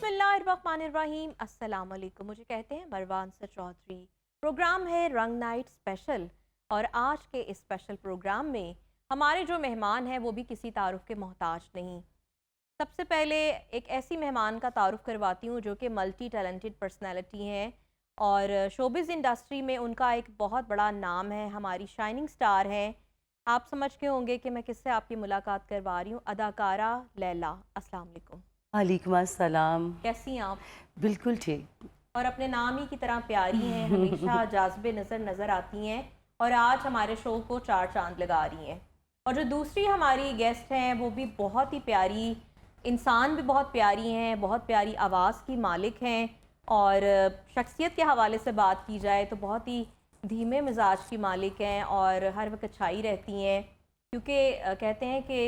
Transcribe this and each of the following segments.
बिस्मिल्लाहिर्रहमानिर्रहीम, अस्सलाम वालेकुम। मुझे कहते हैं मरवान सर चौधरी। प्रोग्राम है रंग नाइट स्पेशल और आज के इस स्पेशल प्रोग्राम में हमारे जो मेहमान हैं वो भी किसी तारुफ के मोहताज नहीं। सबसे पहले एक ऐसी मेहमान का तारुफ करवाती हूँ जो कि मल्टी टैलेंटेड पर्सनैलिटी हैं और शोबिज़ इंडस्ट्री में उनका एक बहुत बड़ा नाम है, हमारी शाइनिंग स्टार हैं। आप समझ के होंगे कि मैं किससे आपकी मुलाकात करवा रही हूँ, अदाकारा लैला। अस्सलाम वालेकुम। वालेकुम अस्सलाम। कैसी हैं आप? बिल्कुल ठीक। और अपने नाम ही की तरह प्यारी हैं, हमेशा जाज़बे नज़र आती हैं और आज हमारे शो को चार चांद लगा रही हैं। और जो दूसरी हमारी गेस्ट हैं वो भी बहुत ही प्यारी इंसान, भी बहुत प्यारी हैं, बहुत प्यारी आवाज़ की मालिक हैं और शख्सियत के हवाले से बात की जाए तो बहुत ही धीमे मिजाज की मालिक हैं और हर वक्त छाई रहती हैं, क्योंकि कहते हैं कि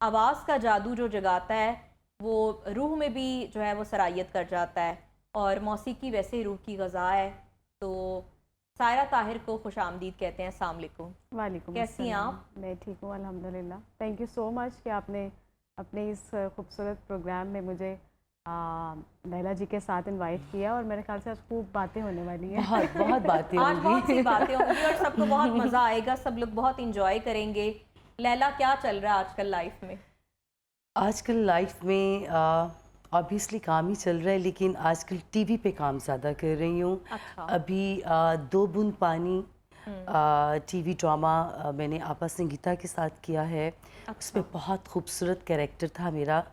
आवाज़ का जादू जो जगाता है वो रूह में भी जो है वो सरायत कर जाता है और मौसीकी वैसे ही रूह की ग़ज़ा है। तो सायरा ताहिर को खुश आमदीद कहते हैं। अस्सलाम वालेकुम। वालेकुम कैसी हैं आप? मैं ठीक हूँ अल्हम्दुलिल्लाह। थैंक यू सो मच कि आपने अपने इस खूबसूरत प्रोग्राम में मुझे लैला जी के साथ इनवाइट किया और मेरे ख्याल से आज खूब बातें होने वाली हैं। बहुत बहुत बातें आज बहुत सी होंगी। बातें होंगी और सबको बहुत मज़ा आएगा, सब लोग बहुत इंजॉय करेंगे। लैला, क्या चल रहा है आजकल लाइफ में? आजकल लाइफ में ऑब्वियसली काम ही चल रहा है, लेकिन आजकल टीवी पे काम ज़्यादा कर रही हूँ। अच्छा। अभी दो बूंद पानी टीवी ड्रामा मैंने आपा संगीता के साथ किया है। उसमें बहुत खूबसूरत कैरेक्टर था मेरा,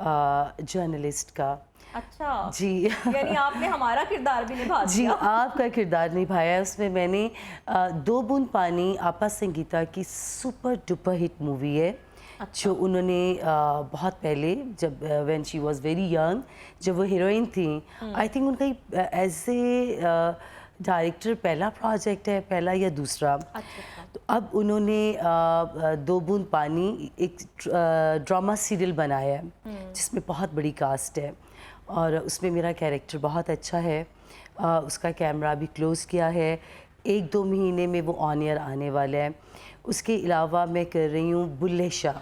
जर्नलिस्ट का। अच्छा जी। यानी आपने हमारा किरदार भी निभा जी, दिया। आपका किरदार निभाया है उसमें मैंने। दो बूंद पानी आपा संगीता की सुपर डुपर हिट मूवी है। अच्छा। जो उन्होंने बहुत पहले, जब when she was very young, जब वो हीरोइन थी, आई थिंक उनका एज ए डायरेक्टर पहला प्रोजेक्ट है, पहला या दूसरा। अच्छा। तो अब उन्होंने दो बूंद पानी एक ड्रामा सीरियल बनाया है जिसमें बहुत बड़ी कास्ट है और उसमें मेरा कैरेक्टर बहुत अच्छा है। उसका कैमरा भी क्लोज़ किया है, एक दो महीने में वो ऑन एयर आने वाला है। उसके अलावा मैं कर रही हूँ बुल्ले शाह।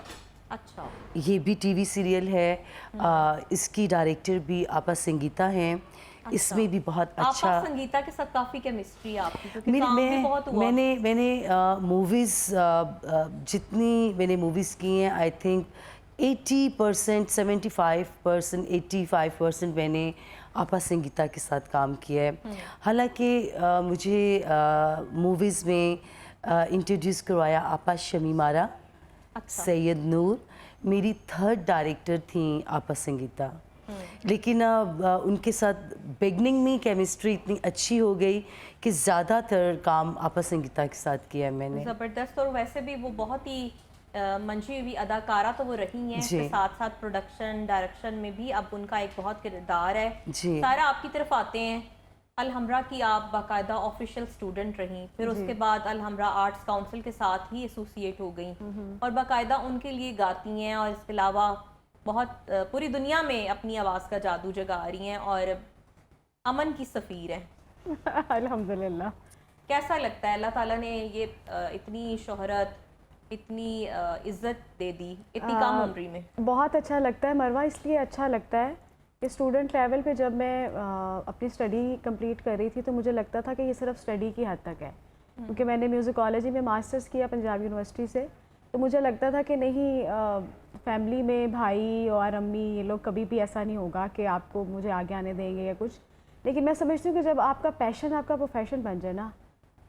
अच्छा। ये भी टीवी सीरियल है। इसकी डायरेक्टर भी आपा संगीता हैं। अच्छा। इसमें भी बहुत अच्छा। आपा संगीता के साथ काफ़ी केमिस्ट्री है आपकी, क्योंकि मेरी काम भी बहुत हुआ। मैंने मूवीज़ जितनी मैंने मूवीज़ की हैं, आई थिंक 80%, 75%, 85% मैंने आपा संगीता के साथ काम किया है। हालांकि मुझे मूवीज़ में इंट्रोड्यूस करवाया आपा शमीमारा। अच्छा। सैयद नूर मेरी थर्ड डायरेक्टर थी आपा संगीता। लेकिन उनके साथ बिगनिंग में केमिस्ट्री इतनी अच्छी हो गई कि ज़्यादातर काम आपा संगीता के साथ किया है मैंने। ज़बरदस्त। और वैसे भी वो बहुत ही मंझी हुई अदाकारा तो वो रही हैं, जी। फिर साथ साथ प्रोडक्शन डायरेक्शन में भी अब उनका एक बहुत किरदार है। जी। सारा आपकी तरफ आते हैं। अलहमरा की आप बाकायदा ऑफिशियल स्टूडेंट रहीं, फिर उसके बाद अलहमरा आर्ट्स काउंसिल के साथ ही एसोसिएट हो गई और बाकायदा उनके लिए गाती हैं और इसके अलावा बहुत पूरी दुनिया में अपनी आवाज़ का जादू जगा रही हैं और अमन की सफ़ीर हैं। अल्हम्दुलिल्लाह। कैसा लगता है अल्लाह ताला ने ये इतनी शोहरत, इतनी इज्जत दे दी इतनी कम उम्र में? बहुत अच्छा लगता है मरवा, इसलिए अच्छा लगता है कि स्टूडेंट लेवल पे जब मैं अपनी स्टडी कंप्लीट कर रही थी तो मुझे लगता था कि ये सिर्फ स्टडी की हद तक है, क्योंकि मैंने म्यूज़िकोलॉजी में मास्टर्स किया पंजाब यूनिवर्सिटी से। तो मुझे लगता था कि नहीं, फैमिली में भाई और अम्मी ये लोग कभी भी ऐसा नहीं होगा कि आपको मुझे आगे आने देंगे या कुछ। लेकिन मैं समझती हूँ कि जब आपका पैशन आपका प्रोफेशन बन जाए ना,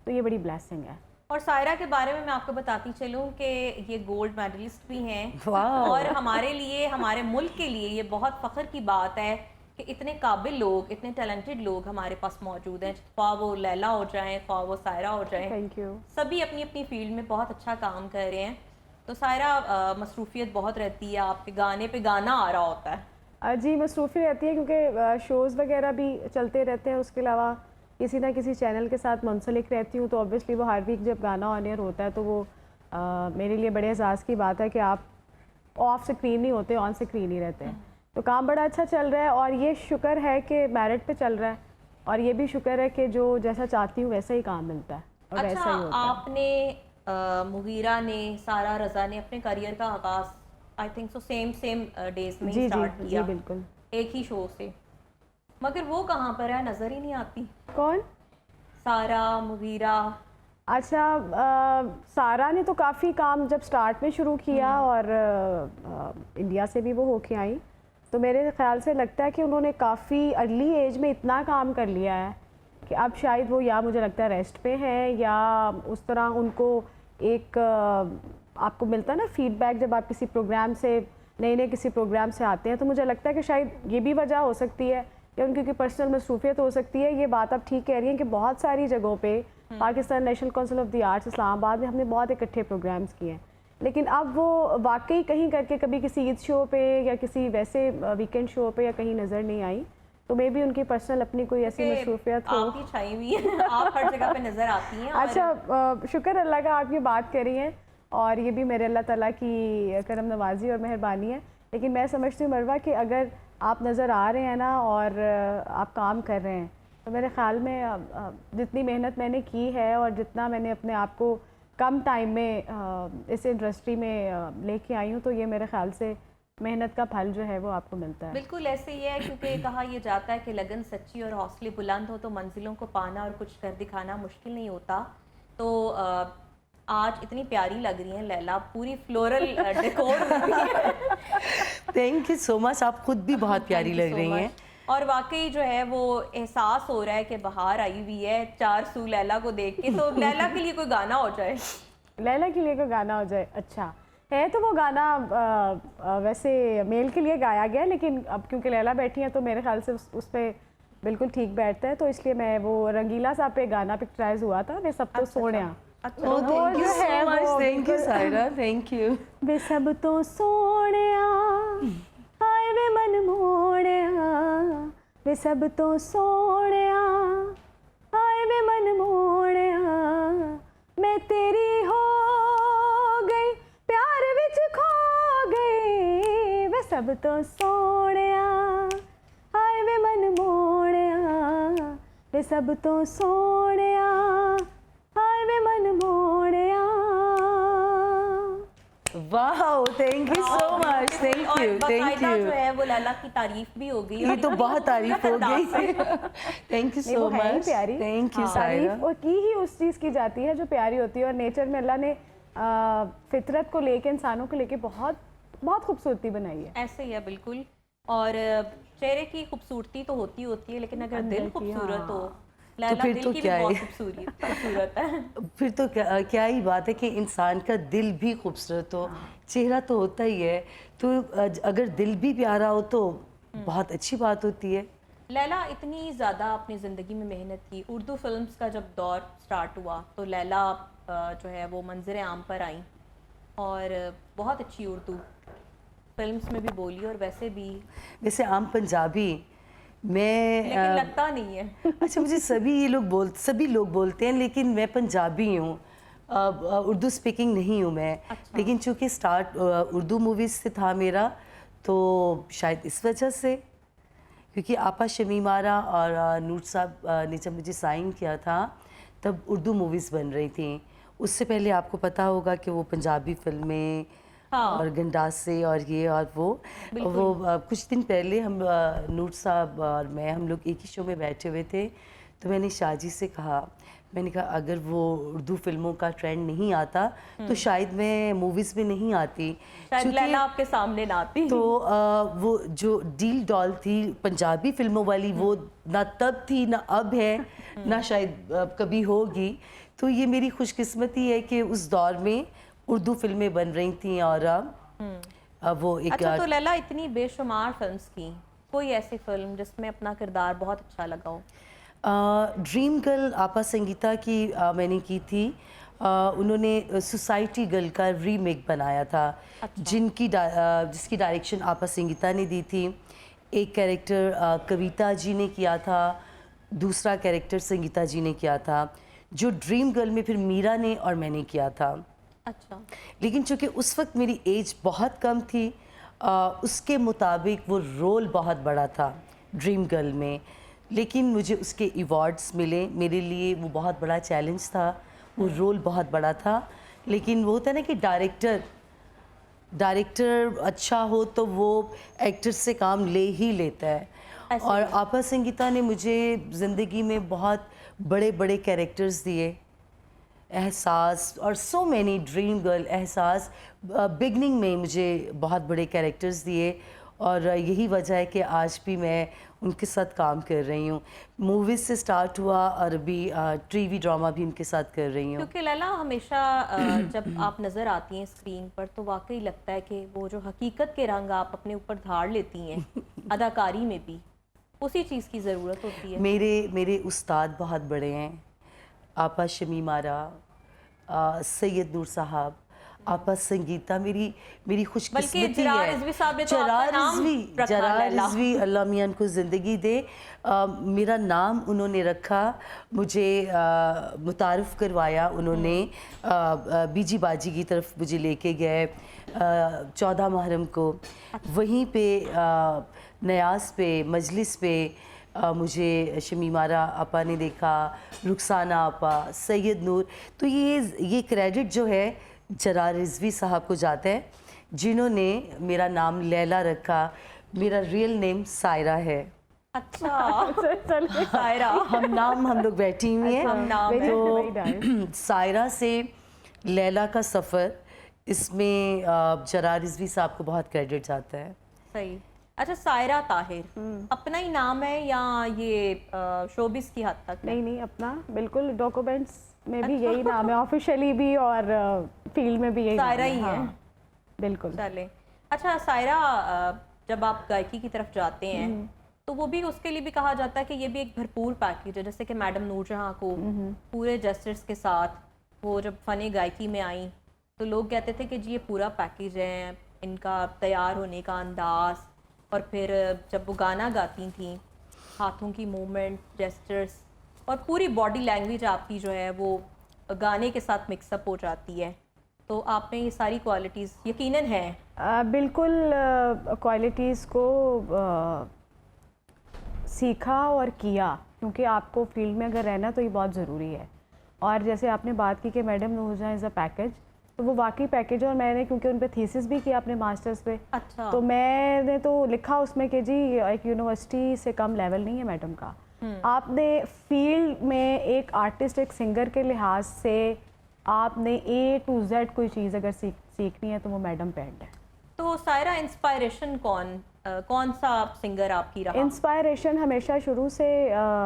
तो ये बड़ी ब्लेसिंग है। और सायरा के बारे में मैं आपको बताती चलूँ कि ये गोल्ड मेडलिस्ट भी हैं वाह। और हमारे लिए, हमारे मुल्क के लिए ये बहुत फ़ख्र की बात है कि इतने काबिल लोग, इतने टैलेंटेड लोग हमारे पास मौजूद हैं। ख्वाह वो लैला हो जाएं, ख्वाह वो सायरा हो जाएं, थैंक यू। सभी अपनी अपनी फील्ड में बहुत अच्छा काम कर रहे हैं। तो सायरा, मसरूफियत बहुत रहती है, आपके गाने पे गाना आ रहा होता है। जी, मसरूफ़ी रहती है क्योंकि शोज़ वगैरह भी चलते रहते हैं। उसके अलावा किसी ना किसी चैनल के साथ मुंसलिक रहती हूँ, तो ऑब्वियसली वो हर वीक जब गाना ऑन एयर होता है तो वो मेरे लिए बड़े एहसास की बात है कि आप ऑफ स्क्रीन नहीं होते, ऑन स्क्रीन ही रहते हैं। तो काम बड़ा अच्छा चल रहा है और ये शुक्र है कि मेरिट पे चल रहा है और ये भी शुक्र है कि जो जैसा चाहती हूँ वैसा ही काम मिलता है और अच्छा, वैसा ही होता है। आपने मुगीरा ने, सारा रज़ा ने अपने करियर का आगाज़ I think so same days में ही जी जी स्टार्ट जी, किया, बिल्कुल। एक ही शो से। मगर वो कहाँ पर है, नज़र ही नहीं आती। कौन? सारा, मुगीरा। अच्छा, सारा ने तो काफ़ी काम जब स्टार्ट में शुरू किया और इंडिया से भी वो होके आई, तो मेरे ख्याल से लगता है कि उन्होंने काफ़ी अर्ली एज में इतना काम कर लिया है कि अब शायद वो, या मुझे लगता है रेस्ट पे हैं, या उस तरह उनको एक आपको मिलता है ना फीडबैक जब आप किसी प्रोग्राम से, नए किसी प्रोग्राम से आते हैं, तो मुझे लगता है कि शायद ये भी वजह हो सकती है या उनकी कोई पर्सनल मसरूफियत हो सकती है। ये बात आप ठीक कह रही हैं कि बहुत सारी जगहों पे Pakistan national council of the arts Islamabad में हमने बहुत इकट्ठे प्रोग्राम्स किए हैं, लेकिन अब वो वाकई कहीं करके कभी किसी ईद शो पे या किसी वैसे वीकेंड शो पे या कहीं नज़र नहीं आई। तो मे भी उनकी पर्सनल अपनी कोई ऐसी मसरूफियत हो। आप ही छाई हुई है, आप हर जगह पे नज़र आती हैं। अच्छा, शुक्र अल्लाह का आप ये बात कर रही हैं, और ये भी मेरे अल्लाह ताला की करम नवाजी और मेहरबानी है। लेकिन मैं समझती हूँ मरवा कि अगर आप नज़र आ रहे हैं ना और आप काम कर रहे हैं, तो मेरे ख़्याल में जितनी मेहनत मैंने की है और जितना मैंने अपने आप को कम टाइम में इस इंडस्ट्री में लेके आई हूँ, तो ये मेरे ख़्याल से मेहनत का फल जो है वो आपको मिलता है। बिल्कुल ऐसे ही है, क्योंकि कहा यह जाता है कि लगन सच्ची और हौसले बुलंद हो तो मंजिलों को पाना और कुछ कर दिखाना मुश्किल नहीं होता। तो आज इतनी प्यारी लग रही हैं लैला, पूरी फ्लोरल डेकोर में भी। थैंक यू सो मच, आप खुद भी बहुत प्यारी लग रही हैं। और वाकई जो है वो एहसास हो रहा है कि बाहर आई हुई है चार सू लैला को देख के। तो लैला के लिए कोई गाना हो जाए, लैला के लिए कोई गाना हो जाए। अच्छा है, तो वो गाना वैसे मेल के लिए गाया गया, लेकिन अब क्योंकि लैला बैठी हैं तो मेरे ख्याल से उस पर बिल्कुल ठीक बैठता है, तो इसलिए मैं वो रंगीला साहब पे गाना पिक्चराइज हुआ था, वे सब तो सोने। अच्छा, Oh, thank you so much. Thank you, Saira. Thank you. वे सब तो सोने हाय वे मन मोड़े, वे सब तो सोने हाय वे मन मोड़े, मैं तेरी हो गई प्यार विच खो गई, वे सब तो सोने हाय वे मन मोड़े, वे सब तो सोने हाय वे मन मोड़े। Wow, thank you so much. Thank और you, thank बाकायदा जो you. है वो लैला की तारीफ भी हो गई। ये तो बहुत तारीफ हो गई। Thank you नहीं, so वो है ही much. प्यारी। Thank you, तारीफ Saira. और की ही उस चीज़ की जाती है जो प्यारी होती है, और नेचर में अल्लाह ने फितरत को लेके, इंसानों को लेके बहुत बहुत खूबसूरती बनाई है। ऐसे ही है बिल्कुल। और चेहरे की खूबसूरती तो होती है, लेकिन अगर दिल खूबसूरत हो, लैला फिर दिल तो की क्या भी बहुत है? खूबसूरत है। फिर तो क्या ही बात है कि इंसान का दिल भी खूबसूरत हो। चेहरा तो होता ही है, तो अगर दिल भी प्यारा हो तो बहुत अच्छी बात होती है। लैला इतनी ज़्यादा अपनी ज़िंदगी में मेहनत की। उर्दू फिल्म्स का जब दौर स्टार्ट हुआ तो लैला जो है वो मंजर आम पर आई और बहुत अच्छी उर्दू फिल्म्स में भी बोली और वैसे आम पंजाबी मैं लेकिन लगता नहीं है। अच्छा, मुझे सभी लोग बोलते हैं, लेकिन मैं पंजाबी हूँ, उर्दू स्पीकिंग नहीं हूँ मैं। अच्छा। लेकिन चूँकि स्टार्ट उर्दू मूवीज़ से था मेरा, तो शायद इस वजह से, क्योंकि आपा शमीम आरा और नूर साहब ने जब मुझे साइन किया था तब उर्दू मूवीज़ बन रही थी। उससे पहले आपको पता होगा कि वो पंजाबी फिल्में और गंडासे और ये और वो कुछ दिन पहले हम नूर साहब और मैं, हम लोग एक ही शो में बैठे हुए थे, तो मैंने शाहजी से कहा, मैंने कहा अगर वो उर्दू फिल्मों का ट्रेंड नहीं आता तो शायद मैं मूवीज़ में नहीं आती, शायद लैला आपके सामने ना आती। तो वो जो डील डॉल थी पंजाबी फिल्मों वाली, वो ना तब थी ना अब है ना शायद कभी होगी। तो ये मेरी खुशकिस्मती है कि उस दौर में उर्दू फिल्में बन रही थी और वो एक। अच्छा, तो लैला इतनी बेशुमार फिल्म्स की, कोई ऐसी फिल्म जिसमें अपना किरदार बहुत अच्छा लगा हो? ड्रीम गर्ल आपा संगीता की मैंने की थी। उन्होंने सोसाइटी गर्ल का रीमेक बनाया था। अच्छा। जिसकी डायरेक्शन आपा संगीता ने दी थी। एक कैरेक्टर कविता जी ने किया था, दूसरा कैरेक्टर संगीता जी ने किया था। जो ड्रीम गर्ल में फिर मीरा ने और मैंने किया था। अच्छा। लेकिन चूँकि उस वक्त मेरी एज बहुत कम थी, उसके मुताबिक वो रोल बहुत बड़ा था ड्रीम गर्ल में, लेकिन मुझे उसके अवार्ड्स मिले। मेरे लिए वो बहुत बड़ा चैलेंज था, वो रोल बहुत बड़ा था। लेकिन वो होता है ना कि डायरेक्टर अच्छा हो तो वो एक्टर से काम ले ही लेता है, ऐसे और ही। आपा संगीता ने मुझे ज़िंदगी में बहुत बड़े बड़े कैरेक्टर्स दिए, एहसास और सो मैनी, ड्रीम गर्ल, एहसास, बिगनिंग में मुझे बहुत बड़े कैरेक्टर्स दिए और यही वजह है कि आज भी मैं उनके साथ काम कर रही हूँ। मूवीज़ से स्टार्ट हुआ और अभी टीवी ड्रामा भी उनके साथ कर रही हूँ। क्योंकि लैला हमेशा जब आप नज़र आती हैं स्क्रीन पर तो वाकई लगता है कि वो जो हकीकत के रंग आप अपने ऊपर धार लेती हैं अदाकारी में भी, उसी चीज़ की ज़रूरत होती है। मेरे उस्ताद बहुत बड़े हैं, आपा शमीम आरा, सैयद नूर साहब, आपा संगीता, मेरी खुशकिस्मती जरार है। रिजवी साहब ने तो आपका नाम रखा, जरार लैला। रिजवी, अल्लाह मियां उनको ज़िंदगी दे। मेरा नाम उन्होंने रखा, मुझे मुतारफ़ करवाया उन्होंने, बीजी बाजी की तरफ मुझे लेके गए 14 मुहर्रम को। वहीं पे नयाज़ पे, मजलिस पे मुझे शमीमारा आपा ने देखा, रुखसाना आपा, सैयद नूर। तो ये क्रेडिट जो है जरार रिजवी साहब को जाता है, जिन्होंने मेरा नाम लैला रखा। मेरा रियल नेम सायरा है। अच्छा चलिए सायरा, हम लोग बैठी हुई हैं। हम नाम है। तो सायरा से लैला का सफ़र, इसमें जरार रिजवी साहब को बहुत क्रेडिट जाता है। सही। अच्छा, सायरा ताहिर अपना ही नाम है या ये शोबिस की हद तक है? नहीं, अपना बिल्कुल, डॉक्यूमेंट्स में भी यही नाम है, ऑफिशियली भी और फील्ड में भी यही सायरा नाम ही है। हाँ, बिल्कुल। चले। अच्छा सायरा, जब आप गायकी की तरफ जाते हैं तो वो भी, उसके लिए भी कहा जाता है कि ये भी एक भरपूर पैकेज है। जैसे कि मैडम नूरजहां को पूरे जस्टिस के साथ वो जब फ़न गायकी में आई तो लोग कहते थे कि जी ये पूरा पैकेज है, इनका तैयार होने का अंदाज़, और फिर जब वो गाना गाती थी, हाथों की मूवमेंट, जेस्चर्स और पूरी बॉडी लैंग्वेज आपकी जो है वो गाने के साथ मिक्सअप हो जाती है। तो आप में ये सारी क्वालिटीज़ यकीनन हैं। बिल्कुल, क्वालिटीज़ को सीखा और किया, क्योंकि आपको फील्ड में अगर रहना तो ये बहुत ज़रूरी है। और जैसे आपने बात की कि madam Noorjahan is a package, तो वो वाकई पैकेज है। और मैंने क्योंकि उन पे थीसिस भी किया अपने मास्टर्स पे, अच्छा। तो मैंने तो लिखा उसमें कि जी एक यूनिवर्सिटी से कम लेवल नहीं है मैडम का। आपने फील्ड में एक आर्टिस्ट, एक सिंगर के लिहाज से आपने A to Z कोई चीज़ अगर सीखनी है तो वो मैडम पेंट है। तो सायरा, इंस्पायरेशन कौन सा सिंगर आपकी रहा? इंस्पायरेशन हमेशा शुरू से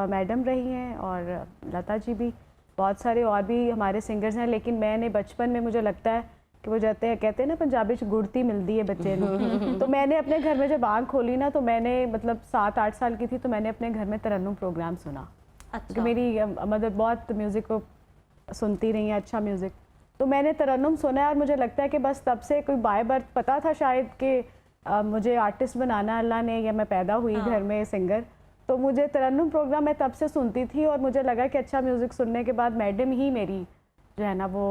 मैडम रही हैं और लता जी भी, बहुत सारे और भी हमारे सिंगर्स हैं। लेकिन मैंने बचपन में, मुझे लगता है कि वो कहते हैं ना पंजाबी च गुड़ती मिलती है बच्चे को। तो मैंने अपने घर में जब आँख खोली ना, तो मैंने मतलब 7-8 साल की थी तो मैंने अपने घर में तरन्नुम प्रोग्राम सुना। अच्छा। क्योंकि मेरी मदर बहुत म्यूज़िक को सुनती रही है, अच्छा म्यूज़िक। तो मैंने तरन्नुम सुना है और मुझे लगता है कि बस तब से कोई बाय बर्थ पता था शायद कि मुझे आर्टिस्ट बनाना अल्लाह ने, या मैं पैदा हुई घर में सिंगर। तो मुझे तरन्नुम प्रोग्राम मैं तब से सुनती थी और मुझे लगा कि अच्छा म्यूज़िक सुनने के बाद मैडम ही मेरी जो है ना वो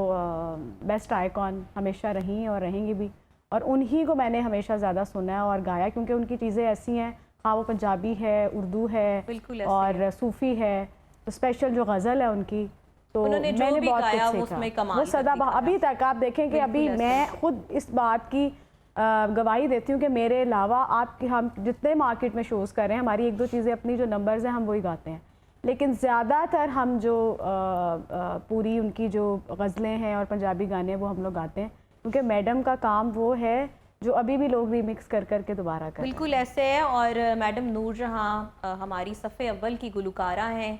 बेस्ट आइकॉन हमेशा रही और रहेंगी भी। और उन्हीं को मैंने हमेशा ज़्यादा सुना है और गाया, क्योंकि उनकी चीज़ें ऐसी हैं, हाँ वो पंजाबी है, उर्दू है और सूफ़ी है, तो स्पेशल जो गज़ल है उनकी, तो मैंने बहुत कुछ सीखा। वो सदा अभी तक आप देखें कि अभी मैं खुद इस बात की गवाही देती हूँ कि मेरे अलावा हम जितने मार्केट में शोज़ कर रहे हैं, हमारी 1-2 चीज़ें अपनी जो नंबर्स हैं हम वही गाते हैं, लेकिन ज़्यादातर हम जो पूरी उनकी जो गज़लें हैं और पंजाबी गाने हैं वो हम लोग गाते हैं, क्योंकि मैडम का काम वो है जो अभी भी लोग रीमिक्स कर करके दोबारा कर। बिल्कुल ऐसे है। और मैडम नूरजहां हमारी सफ़े अव्वल की गुलकारा हैं,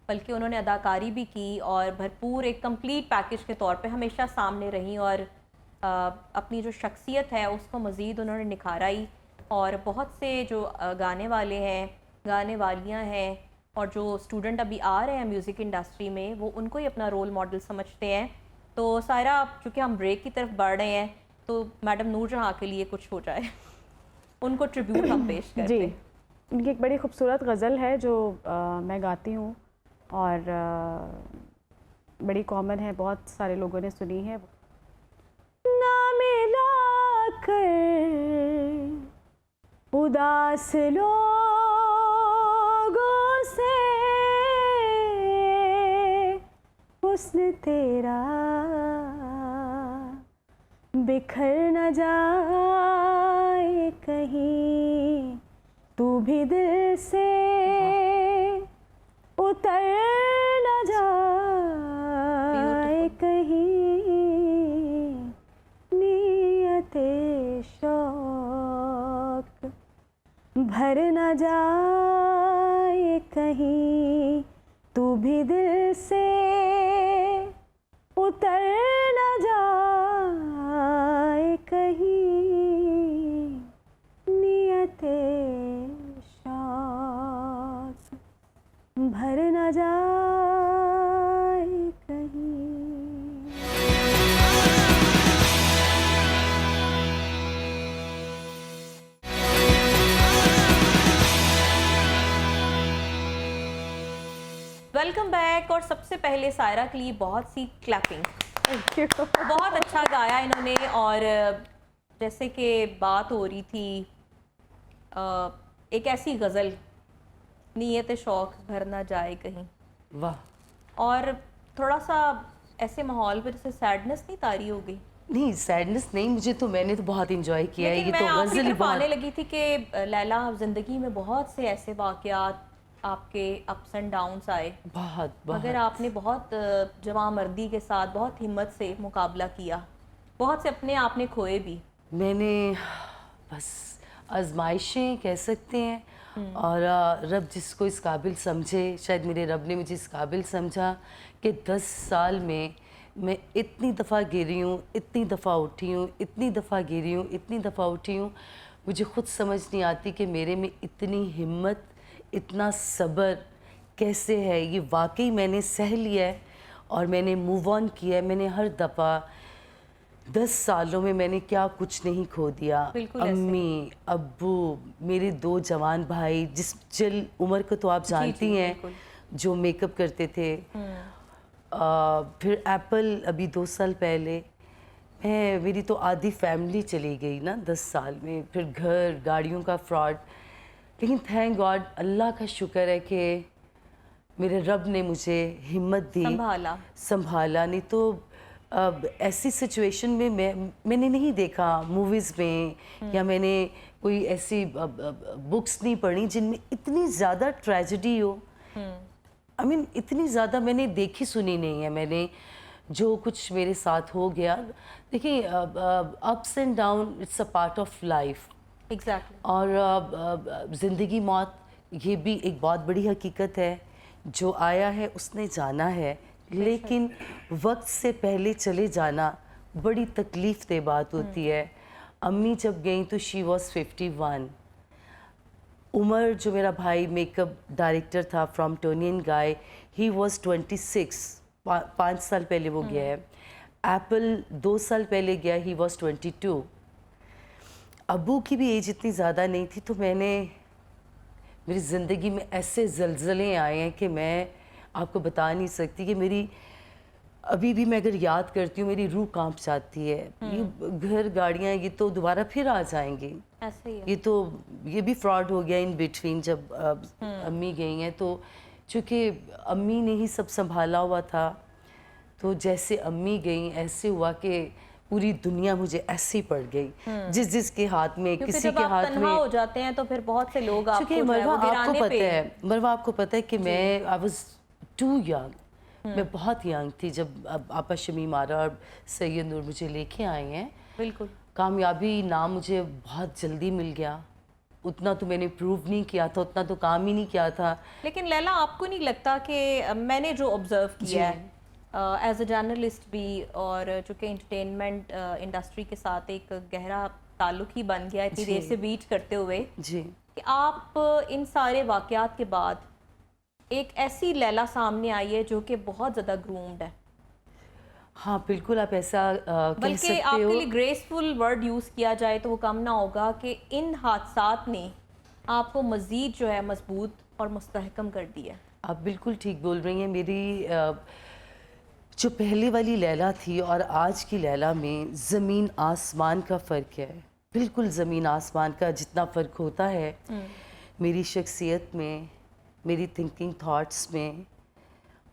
बल्कि उन्होंने अदाकारी भी की और भरपूर एक कंप्लीट पैकेज के तौर पे हमेशा सामने रही और अपनी जो शख्सियत है उसको मज़ीद उन्होंने निखारा ही। और बहुत से जो गाने वाले हैं, गाने वालियाँ हैं और जो स्टूडेंट अभी आ रहे हैं म्यूज़िक इंडस्ट्री में, वो उनको ही अपना रोल मॉडल समझते हैं। तो सायरा, चूँकि हम ब्रेक की तरफ बढ़ रहे हैं तो मैडम नूरजहां के लिए कुछ हो जाए, उनको ट्रिब्यूट हम पेश करते हैं। जी, उनकी एक बड़ी खूबसूरत गज़ल है जो मैं गाती हूँ और बड़ी कॉमन है, बहुत सारे लोगों ने सुनी है। ना मिला कर उदास लोगों से हुस्न तेरा बिखर न जाए कहीं, तू भी दिल से उतर न जाए कहीं, नियते शौक भर न जाए कहीं, तू भी दिल से उतर न जाए कहीं, नियते शौक भर न जाए कहीं। Welcome back. और सबसे पहले सायरा के लिए बहुत सी क्लैपिंग। Thank you. बहुत अच्छा गाया इन्होंने। और जैसे कि बात हो रही थी, एक ऐसी गज़ल, नीयत शौक भर ना जाए कहीं, वाह। और थोड़ा सा ऐसे माहौल पर जैसे सैडनेस नहीं तारी हो गई। नहीं, सैडनेस नहीं, मैंने तो बहुत इंजॉय किया है। लेकिन ये मैं तो आपकी गजल ही तरफ आने बहुत। लगी थी कि लैला, ज़िंदगी में बहुत से ऐसे वाक़यात, आपके अप्स एंड डाउन्स आए, बहुत मगर आपने बहुत जवामर्दी के साथ, बहुत हिम्मत से मुकाबला किया, बहुत से अपने आपने खोए भी। मैंने बस आजमाइशें कह सकते हैं, और रब जिसको इस काबिल समझे, शायद मेरे रब ने मुझे इस काबिल समझा कि 10 साल में मैं इतनी दफ़ा गिरी हूँ, इतनी दफ़ा उठी हूँ, इतनी दफ़ा गिरी हूँ, इतनी दफ़ा उठी हूँ। मुझे खुद समझ नहीं आती कि मेरे में इतनी हिम्मत, इतना सब्र कैसे है। ये वाकई मैंने सह लिया है और मैंने मूव ऑन किया है। मैंने हर दफ़ा 10 सालों में मैंने क्या कुछ नहीं खो दिया। बिल्कुल ऐसे। अम्मी, अब्बू, मेरे 2 जवान भाई, जिस जिल उम्र को तो आप जानती हैं, बिल्कुल। जो मेकअप करते थे। फिर एप्पल अभी 2 साल पहले, मेरी तो आधी फैमिली चली गई ना 10 साल में। फिर घर, गाड़ियों का फ्रॉड। लेकिन थैंक गॉड, अल्लाह का शुक्र है कि मेरे रब ने मुझे हिम्मत दी, संभाला। नहीं तो अब ऐसी सिचुएशन में मैंने नहीं देखा मूवीज़ में, या मैंने कोई ऐसी बुक्स नहीं पढ़ी जिनमें इतनी ज़्यादा ट्रेजेडी हो। आई मीन इतनी ज़्यादा मैंने देखी सुनी नहीं है। मैंने जो कुछ मेरे साथ हो गया, देखिए ups and down, it's a part of life. Exactly. और ज़िंदगी मौत ये भी एक बहुत बड़ी हकीकत है। जो आया है उसने जाना है, लेकिन वक्त से पहले चले जाना बड़ी तकलीफ़ दे बात होती है। अम्मी जब गई तो शी वॉज 51। उमर, जो मेरा भाई मेकअप डायरेक्टर था from Tony and guy, he was 26। 5 साल पहले वो गया है। एप्पल 2 साल पहले गया, ही वॉज 22। अब्बू की भी एज इतनी ज़्यादा नहीं थी। तो मेरी ज़िंदगी में ऐसे ज़लज़ले आए हैं कि मैं आपको बता नहीं सकती कि मेरी अभी भी, मैं अगर याद करती हूँ, मेरी रूह कांप जाती है। ये घर, गाड़ियाँ, ये तो दोबारा फिर आ जाएंगी। ऐसे ही है। ये भी फ्रॉड हो गया इन बिटवीन जब अम्मी गई हैं। तो चूँकि अम्मी ने ही सब संभाला हुआ था, तो जैसे अम्मी गई ऐसे हुआ कि पूरी दुनिया मुझे ऐसे ही पड़ गई। जिस के हाथ में, किसी जब के आप हाथ तन्हा में। हो जाते हैं तो फिर बहुत से लोग आपको क्योंकि जो है मरवा, वो आपको गिराने पता पे। है मरवा, आपको पता है कि मैं आई वाज टू यंग। मैं बहुत यंग थी जब आपा शमीम आरा और सैयद नूर मुझे लेके आए हैं। बिल्कुल। कामयाबी नाम मुझे बहुत जल्दी मिल गया। उतना तो मैंने प्रूव नहीं किया था, उतना तो काम ही नहीं किया था। लेकिन लैला, आपको नहीं लगता कि मैंने जो ऑब्जर्व किया है एज अ जर्नलिस्ट भी, और चूँकि एंटरटेनमेंट इंडस्ट्री के साथ एक गहरा ताल्लुक ही बन गया इतनी देर से बीट करते हुए, जी, कि आप इन सारे वाक़यात के बाद एक ऐसी लैला सामने आई है जो कि बहुत ज़्यादा ग्रूम्ड है। हाँ बिल्कुल, आप ऐसा कह बल्कि सकते आपके हो। लिए ग्रेसफुल वर्ड यूज़ किया जाए तो वो कम ना होगा कि इन हादसात ने आपको मज़ीद जो है मजबूत और मुस्तहकम कर दिया। आप बिल्कुल ठीक बोल रही हैं। मेरी जो पहले वाली लैला थी और आज की लैला में ज़मीन आसमान का फ़र्क है। बिल्कुल ज़मीन आसमान का जितना फ़र्क होता है मेरी शख्सियत में, मेरी थिंकिंग थॉट्स में,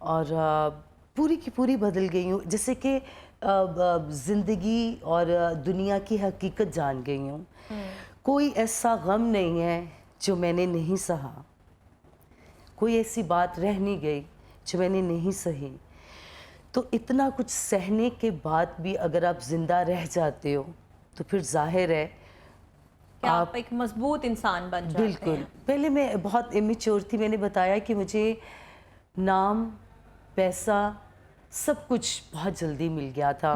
और पूरी की पूरी बदल गई हूँ। जैसे कि ज़िंदगी और दुनिया की हकीकत जान गई हूँ। कोई ऐसा गम नहीं है जो मैंने नहीं सहा, कोई ऐसी बात रह नहीं गई जो मैंने नहीं सही। तो इतना कुछ सहने के बाद भी अगर आप ज़िंदा रह जाते हो तो फिर जाहिर है कि आप एक मजबूत इंसान बन जाते बिल्कुल। हैं। पहले मैं बहुत इमेच्योर थी, मैंने बताया कि मुझे नाम, पैसा, सब कुछ बहुत जल्दी मिल गया था।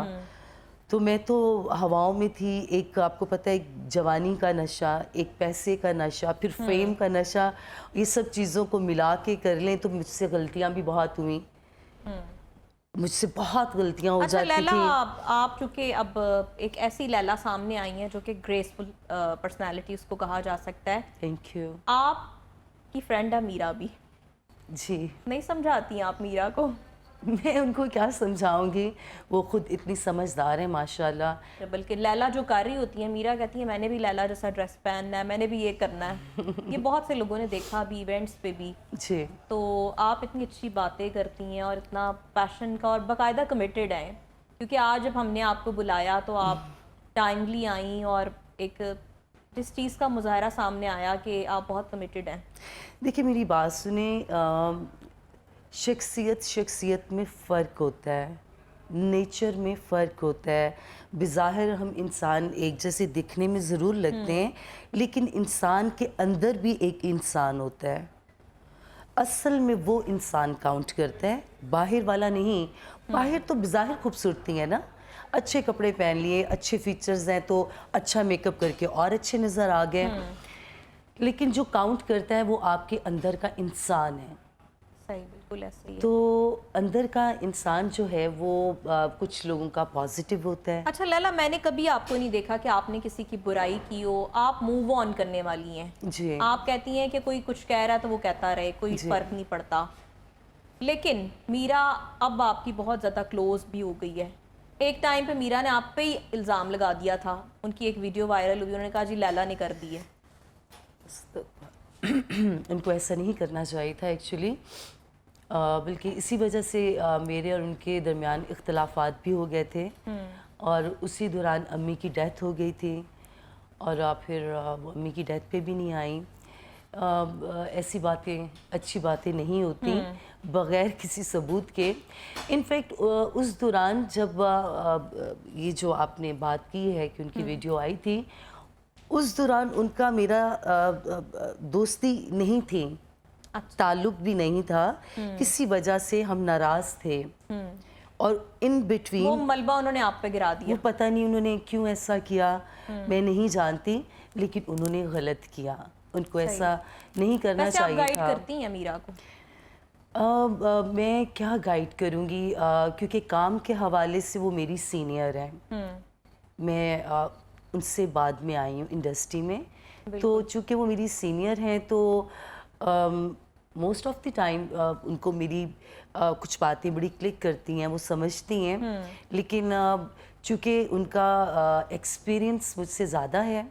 तो मैं तो हवाओं में थी। एक आपको पता है, एक जवानी का नशा, एक पैसे का नशा, फिर फेम का नशा, ये सब चीज़ों को मिला के कर लें तो मुझसे गलतियां भी बहुत हुई। मुझसे बहुत गलतियां हो अच्छा जाती लैला, थी। आप चूँकि अब एक ऐसी लैला सामने आई है जो कि ग्रेसफुल पर्सनालिटी उसको कहा जा सकता है। थैंक यू आपकी फ्रेंड है मीरा भी, जी। नहीं समझाती हैं आप मीरा को? मैं उनको क्या समझाऊंगी, वो खुद इतनी समझदार है माशाल्लाह। बल्कि लैला जो कर रही होती है, मीरा कहती है मैंने भी लैला जैसा ड्रेस पहनना है, मैंने भी ये करना है। ये बहुत से लोगों ने देखा भी, इवेंट्स पे भी। जी। तो आप इतनी अच्छी बातें करती हैं और इतना पैशन का और बाकायदा कमिटेड हैं, क्योंकि आज जब हमने आपको बुलाया तो आप टाइमली आई और एक जिस चीज़ का मुजाहरा सामने आया कि आप बहुत कमिटेड हैं। देखिए मेरी बात सुने, शख्सियत में फ़र्क होता है, नेचर में फ़र्क होता है। बिज़ाहिर हम इंसान एक जैसे दिखने में ज़रूर लगते हैं, लेकिन इंसान के अंदर भी एक इंसान होता है। असल में वो इंसान काउंट करता है, बाहर वाला नहीं। बाहर तो बिज़ाहिर खूबसूरती है ना, अच्छे कपड़े पहन लिए, अच्छे फीचर्स हैं तो अच्छा मेकअप करके और अच्छे नज़र आ गए, लेकिन जो काउंट करता है वो आपके अंदर का इंसान है। सही, बिल्कुल ऐसे ही है। तो अंदर का इंसान जो है वो कुछ लोगों का पॉजिटिव होता है। अच्छा लैला, मैंने कभी आपको नहीं देखा कि आपने किसी की बुराई की हो। आप मूव ऑन करने वाली हैं। जी। आप कहती हैं कि कोई कुछ कह रहा है तो वो कहता रहे, कोई जी। फर्क नहीं पड़ता। लेकिन मीरा अब आपकी बहुत ज़्यादा क्लोज भी हो गई है। एक टाइम पे मीरा ने आप पे ही इल्ज़ाम लगा दिया था, उनकी एक वीडियो वायरल हुई, उन्होंने कहा जी लैला ने कर दी है। उनको ऐसा नहीं करना चाहिए था एक्चुअली, बल्कि इसी वजह से मेरे और उनके दरमियान इख्तलाफात भी हो गए थे, और उसी दौरान अम्मी की डेथ हो गई थी, और फिर वो अम्मी की डेथ पे भी नहीं आई। ऐसी बातें, अच्छी बातें नहीं होती बग़ैर किसी सबूत के। इनफैक्ट उस दौरान जब ये जो आपने बात की है कि उनकी वीडियो आई थी, उस दौरान उनका मेरा दोस्ती नहीं थी, ताल्लुक भी नहीं था, किसी वजह से हम नाराज़ थे, और इन वो बिटवीन मलबा उन्होंने आप पे गिरा दिया। वो पता नहीं उन्होंने क्यों ऐसा किया, मैं नहीं जानती, लेकिन उन्होंने गलत किया। उनको ऐसा नहीं करना वैसे आप चाहिए गाइड था। करती हैं मीरा को? मैं क्या गाइड करूँगी, क्योंकि काम के हवाले से वो मेरी सीनियर हैं। मैं उनसे बाद में आई हूँ इंडस्ट्री में, तो चूँकि वो मेरी सीनियर हैं तो मोस्ट ऑफ द टाइम उनको मेरी कुछ बातें बड़ी क्लिक करती हैं, वो समझती हैं, लेकिन चूँकि उनका एक्सपीरियंस मुझसे ज़्यादा है,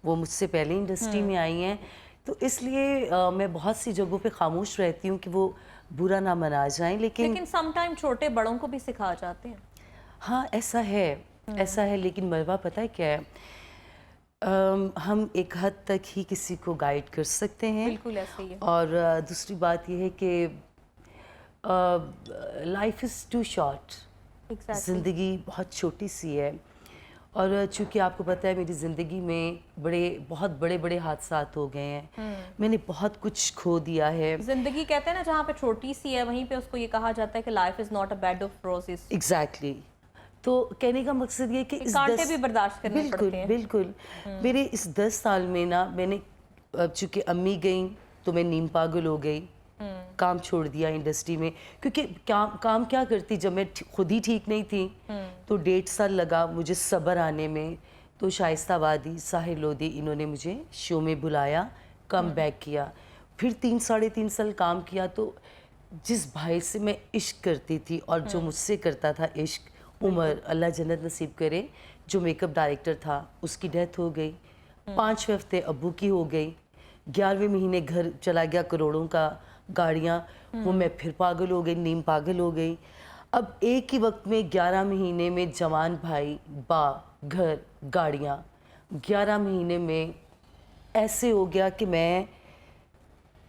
वो मुझसे पहले इंडस्ट्री में आई हैं, तो इसलिए मैं बहुत सी जगहों पे खामोश रहती हूँ कि वो बुरा ना मना जाएं, लेकिन सम टाइम छोटे बड़ों को भी सिखा जाते हैं। हाँ ऐसा है, ऐसा है, लेकिन मरवा पता है क्या है, हम एक हद तक ही किसी को गाइड कर सकते हैं। बिल्कुल ऐसे ही है। और दूसरी बात यह है कि लाइफ इज़ टू शॉर्ट, ज़िंदगी बहुत छोटी सी है, और चूँकि आपको पता है मेरी ज़िंदगी में बहुत बड़े बड़े हादसात हो गए हैं, मैंने बहुत कुछ खो दिया है। जिंदगी कहते हैं ना, जहाँ पे छोटी सी है वहीं पे उसको ये कहा जाता है कि life is not a bed of roses. Exactly. तो कहने का मकसद ये कि इस कांटे भी बर्दाश्त करने पड़ते हैं। बिल्कुल। मेरे इस 10 साल में ना, मैंने चूँकि अम्मी गई तो मैं नीम पागल हो गई, काम छोड़ दिया इंडस्ट्री में, क्योंकि काम क्या करती, जब मैं खुद ही ठीक नहीं थी तो 1.5 साल लगा मुझे सब्र आने में। तो शाइस्ता वादी, साहिर लोधी, इन्होंने मुझे शो में बुलाया, कम बैक किया, फिर 3-3.5 साल काम किया। तो जिस भाई से मैं इश्क करती थी और जो मुझसे करता था इश्क, उमर अल्लाह जन्नत नसीब करे, जो मेकअप डायरेक्टर था, उसकी डेथ हो गई। 5 हफ्ते अब्बू की हो गई, 11वें महीने घर चला गया करोड़ों का, गाड़ियाँ, वो मैं फिर पागल हो गई, नीम पागल हो गई। अब एक ही वक्त में 11 महीने में जवान भाई, घर, गाड़ियाँ, 11 महीने में ऐसे हो गया कि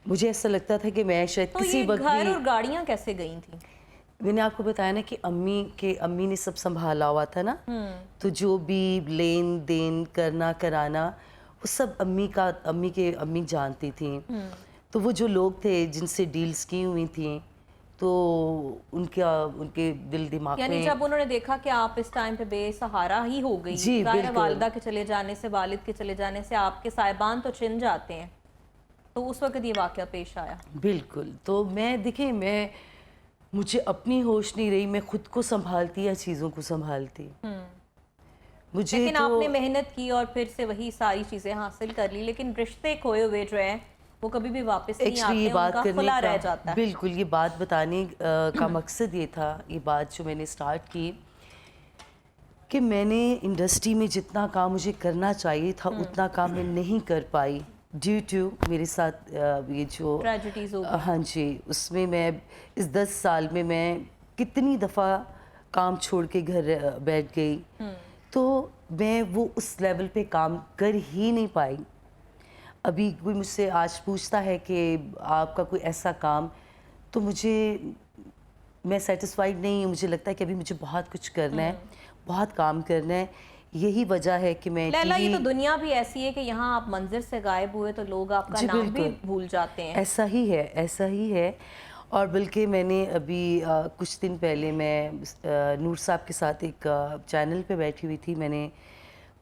मुझे ऐसा लगता था कि मैं शायद तो किसी ये वक्त घर भी, और गाड़ियाँ कैसे गई थी? मैंने आपको बताया ना कि अम्मी ने सब संभाला हुआ था ना, तो जो भी लेन देन करना कराना वो सब अम्मी जानती थी। तो वो जो लोग थे जिनसे डील्स की हुई थी, तो उनके दिल दिमाग यानी में, जब उन्होंने देखा कि आप इस टाइम पे बेसहारा ही हो गई, जी, ज़ाहिर है बिल्कुल। वालिदा के चले जाने से, वालिद के चले जाने से आपके साहिबान तो छिन जाते हैं, तो उस वक्त ये वाक़या पेश आया। बिल्कुल। तो मुझे अपनी होश नहीं रही, मैं खुद को संभालती या चीज़ों को संभालती। मुझे लेकिन तो आपने मेहनत की और फिर से वही सारी चीज़ें हासिल कर ली, लेकिन रिश्ते खोए हुए जो हैं वो कभी भी वापस नहीं एक्चुअली आते, ये बात उनका करने खुला का, रह जाता है। बिल्कुल, ये बात बताने का मकसद ये था, ये बात जो मैंने स्टार्ट की, कि मैंने इंडस्ट्री में जितना काम मुझे करना चाहिए था उतना काम मैं नहीं कर पाई, ड्यू टू मेरे साथ ये जो ट्रेजेडीज हो गई। हाँ जी, उसमें मैं इस 10 साल में मैं कितनी दफ़ा काम छोड़ के घर बैठ गई, तो मैं वो उस लेवल पे काम कर ही नहीं पाई। अभी कोई मुझसे आज पूछता है कि आपका कोई ऐसा काम, तो मैं सेटिस्फाइड नहीं हूँ। मुझे लगता है कि अभी मुझे बहुत कुछ करना है, बहुत काम करना है। यही वजह है कि मैं लैला, ये टीवी, तो दुनिया भी ऐसी है कि यहाँ आप मंजिर से गायब हुए तो लोग आपका जी, नाम भी बिल्कुल। भूल जाते हैं। ऐसा ही है, ऐसा ही है। और बल्कि मैंने अभी कुछ दिन पहले मैं नूर साहब के साथ एक चैनल पे बैठी हुई थी, मैंने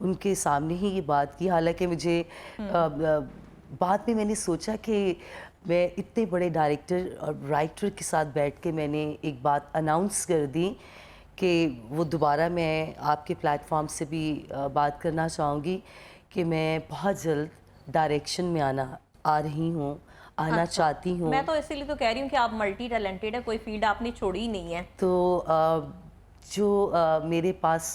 उनके सामने ही ये बात की। हालांकि मुझे बाद में मैंने सोचा कि मैं इतने बड़े डायरेक्टर और राइटर के साथ बैठ के मैंने एक बात अनाउंस कर दी कि वो दोबारा मैं आपके प्लेटफॉर्म से भी बात करना चाहूँगी कि मैं बहुत जल्द डायरेक्शन में आ रही हूँ, आना चाहती हूँ। मैं तो इसीलिए तो कह रही हूँ कि आप मल्टी टैलेंटेड है, कोई फील्ड आपने छोड़ी ही नहीं है। तो जो मेरे पास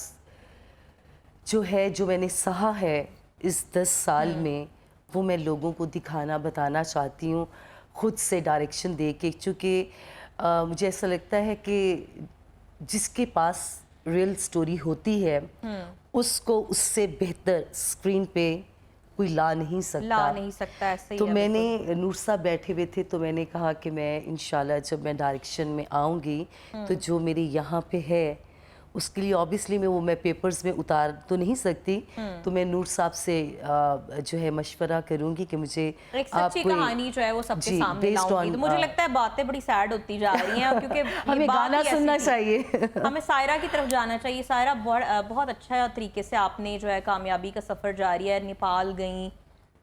जो है, जो मैंने सहा है इस 10 साल में, वो मैं लोगों को दिखाना, बताना चाहती हूँ, खुद से डायरेक्शन दे के। चूँकि मुझे ऐसा लगता है कि जिसके पास रियल स्टोरी होती है उसको उससे बेहतर स्क्रीन पे कोई ला नहीं सकता। ऐसे ही तो है, मैंने, नूर साहब बैठे हुए थे, तो मैंने कहा कि मैं इंशाल्लाह जब मैं डायरेक्शन में आऊँगी तो जो मेरे यहाँ पे है उसके लिए ऑब्वियसली मैं पेपर्स में उतार तो नहीं सकती, तो मैं नूर साहब से जो है मशवरा करूँगी कि मुझे एक सच्ची कहानी जो है वो सबके सामने लाऊंगी। तो मुझे लगता है बातें बड़ी सैड होती जा रही हैं, क्योंकि हमें गाना सुनना चाहिए। हमें सायरा की तरफ जाना चाहिए। सायरा बहुत अच्छा तरीके से आपने जो है कामयाबी का सफ़र जारी है, नेपाल गई,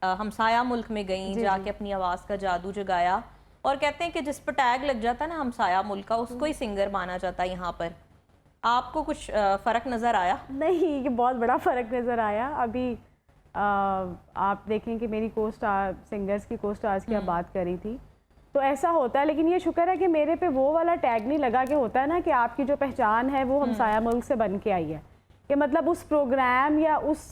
हमसाया मुल्क में गई, जाके अपनी आवाज़ का जादू जगाया, और कहते हैं कि जिस पर टैग लग जाता है ना हमसाया मुल्क का, उसको ही सिंगर माना जाता है। यहाँ पर आपको कुछ फ़र्क नज़र आया? नहीं, ये बहुत बड़ा फ़र्क नज़र आया। अभी आप देखें कि मेरी को स्टार सिंगर्स की को स्टार्स की आप बात करी थी, तो ऐसा होता है। लेकिन ये शुक्र है कि मेरे पे वो वाला टैग नहीं लगा कि होता है ना कि आपकी जो पहचान है वो हमसाया मुल्क से बन के आई है, कि मतलब उस प्रोग्राम या उस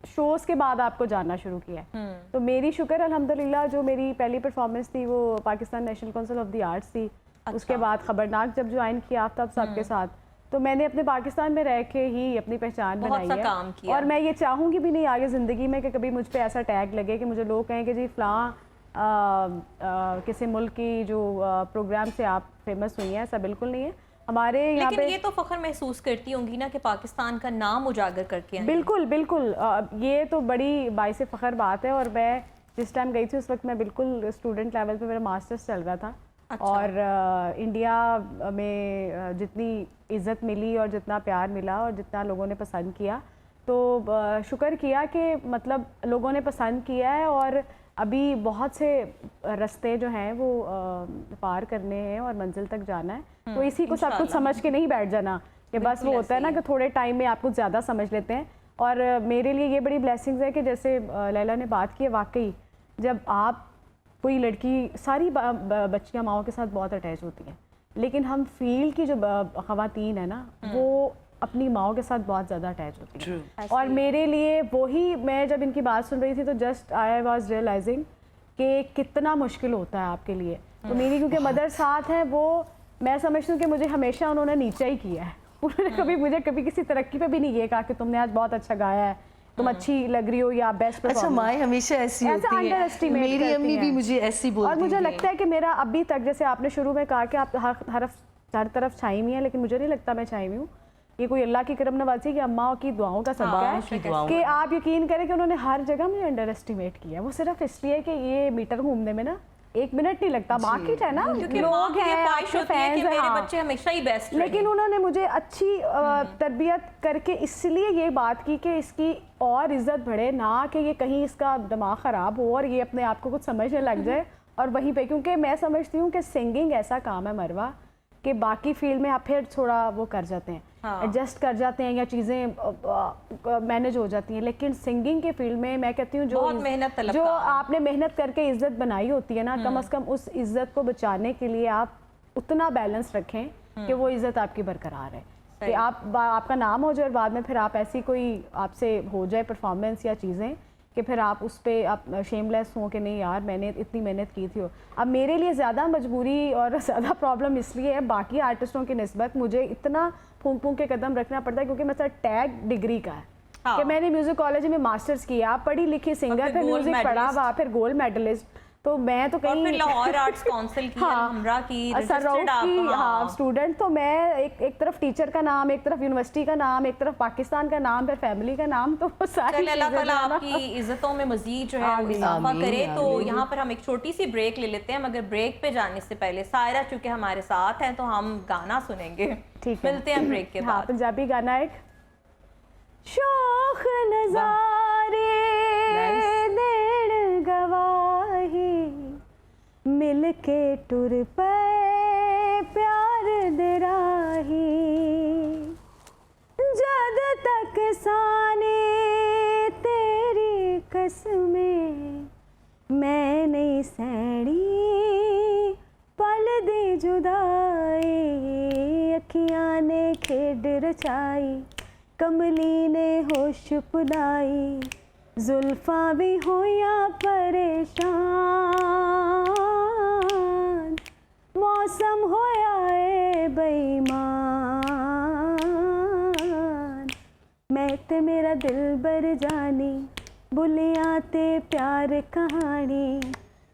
शोज़ के बाद आपको जानना शुरू किया है। तो मेरी शुक्र अल्हम्दुलिल्लाह, जो मेरी पहली परफॉर्मेंस थी वो Pakistan national council of the arts थी। उसके बाद खबरनाक जब ज्वाइन किया आफ्ताब साहब के साथ, तो मैंने अपने पाकिस्तान में रह के ही अपनी पहचान बनाई है। काम किया। और मैं ये चाहूँगी भी नहीं आगे ज़िंदगी में कि कभी मुझ पे ऐसा टैग लगे कि मुझे लोग कहें कि जी फ़लाँ किसी मुल्क की जो प्रोग्राम से आप फेमस हुई हैं। ऐसा बिल्कुल नहीं है हमारे यहाँ पे। लेकिन ये तो फ़ख्र महसूस करती होंगी ना कि पाकिस्तान का नाम उजागर करके आई। बिल्कुल बिल्कुल, ये तो बड़ी बाइस फ़ख्र बात है। और मैं जिस टाइम गई थी उस वक्त मैं बिल्कुल स्टूडेंट लेवल पे मेरा मास्टर्स चल रहा था। अच्छा। और इंडिया में जितनी इज़्ज़त मिली और जितना प्यार मिला और जितना लोगों ने पसंद किया, तो शुक्र किया कि मतलब लोगों ने पसंद किया है। और अभी बहुत से रास्ते जो हैं वो पार करने हैं और मंजिल तक जाना है। तो इसी को सब कुछ समझ के नहीं बैठ जाना कि बस वो होता है ना कि थोड़े टाइम में आप कुछ ज़्यादा समझ लेते हैं। और मेरे लिए ये बड़ी ब्लेसिंग्स है कि जैसे लैला ने बात की है, वाकई जब आप कोई लड़की, सारी बच्चियां माओं के साथ बहुत अटैच होती हैं, लेकिन हम फील्ड की जो ख़वातीन है ना वो अपनी माओं के साथ बहुत ज़्यादा अटैच होती हैं। और मेरे लिए वही, मैं जब इनकी बात सुन रही थी तो जस्ट आई वाज रियलाइजिंग कि कितना मुश्किल होता है आपके लिए। तो मेरी क्योंकि मदर साथ है, वो मैं समझती हूँ कि मुझे हमेशा उन्होंने नीचा ही किया है। उन्होंने कभी मुझे किसी तरक्की पे भी नहीं ये कहा कि तुमने आज बहुत अच्छा गाया है तुम अच्छी लग रही हो या बेस्ट अच्छा, माएँ हमेशा ऐसी ऐसा होती है, underestimate मेरी करती अम्मी भी हैं। मुझे ऐसी बोलती और मुझे हैं। लगता है कि मेरा अभी तक, जैसे आपने शुरू में कहा कि आप हर तरफ छाई हुई हैं, लेकिन मुझे नहीं लगता मैं छाई हुई हूँ। ये कोई अल्लाह की करम नवाजी की अम्माओं की दुआओं का सदका हाँ, है की दुआओं कि का। आप यकीन करें कि उन्होंने हर जगह मुझे अंडर एस्टिमेट किया। वो सिर्फ इसलिए कि ये मीटर घूमने में ना 1 मिनट नहीं लगता, मार्केट है ना, क्योंकि माँ लोग की ये हैं, ख्वाहिश आपके होती है कि फैंस हैं, मेरे हाँ। बच्चे हमेशा ही बेस्ट लेकिन उन्होंने मुझे अच्छी तरबियत करके इसलिए ये बात की कि इसकी और इज्जत बढ़े ना, कि ये कहीं इसका दिमाग ख़राब हो और ये अपने आप को कुछ समझने लग जाए और वहीं पे, क्योंकि मैं समझती हूँ कि सिंगिंग ऐसा काम है मरवा कि बाकी फील्ड में आप फिर थोड़ा वो कर जाते हैं, एडजस्ट कर जाते हैं या चीज़ें मैनेज हो जाती हैं, लेकिन सिंगिंग के फील्ड में मैं कहती हूँ बहुत मेहनत तलब जो काम है। आपने मेहनत करके इज्जत बनाई होती है ना, कम से कम उस इज्जत को बचाने के लिए आप उतना बैलेंस रखें कि वो इज्जत आपकी बरकरार है, कि आपका नाम हो जाए और बाद में फिर आप ऐसी कोई आपसे हो जाए परफॉर्मेंस या चीज़ें कि फिर आप उस पर आप शेमलेस हों कि नहीं यार मैंने इतनी मेहनत की थी। अब मेरे लिए ज़्यादा मजबूरी और ज़्यादा प्रॉब्लम इसलिए है बाकी आर्टिस्टों की निस्बत, मुझे इतना फूंक फूंक के कदम रखना पड़ता है क्योंकि मेरा टैग डिग्री का है कि मैंने म्यूज़िक कॉलेज में मास्टर्स किया, पढ़ी लिखी सिंगर, फिर म्यूज़िक पढ़ा हुआ, फिर गोल्ड मेडलिस्ट, तो मैं तो कहीं फिर लाहौर आर्ट्स काउंसिल की, अलहमरा की, सराउंड की, हाँ स्टूडेंट, तो मैं एक तरफ टीचर का नाम, एक तरफ यूनिवर्सिटी का नाम, एक तरफ पाकिस्तान का नाम, फिर फैमिली का नाम, तो वो सारी अल्लाह ताला आपकी इज्जतों में मजीद जो है वो इजाफा करे। तो यहाँ पर हम एक छोटी सी ब्रेक ले लेते हैं, मगर ब्रेक पे जाने से पहले सायरा चूंकि हमारे साथ हैं तो हम गाना सुनेंगे। ठीक है, मिलते हैं ब्रेक के बाद। पंजाबी गाना एक शौख नजारे देण गवाही मिल के टुर पे प्यार दे राही जद तक साने तेरी कसमें मैं नहीं सैड़ी पल दी जुदाई अखियां ने खेड रचाई कमली ने होश पुलाई जुल्फा भी होया परेशान मौसम होया ए बेईमान मैं ते मेरा दिल बर जानी बुलियां ते प्यार कहानी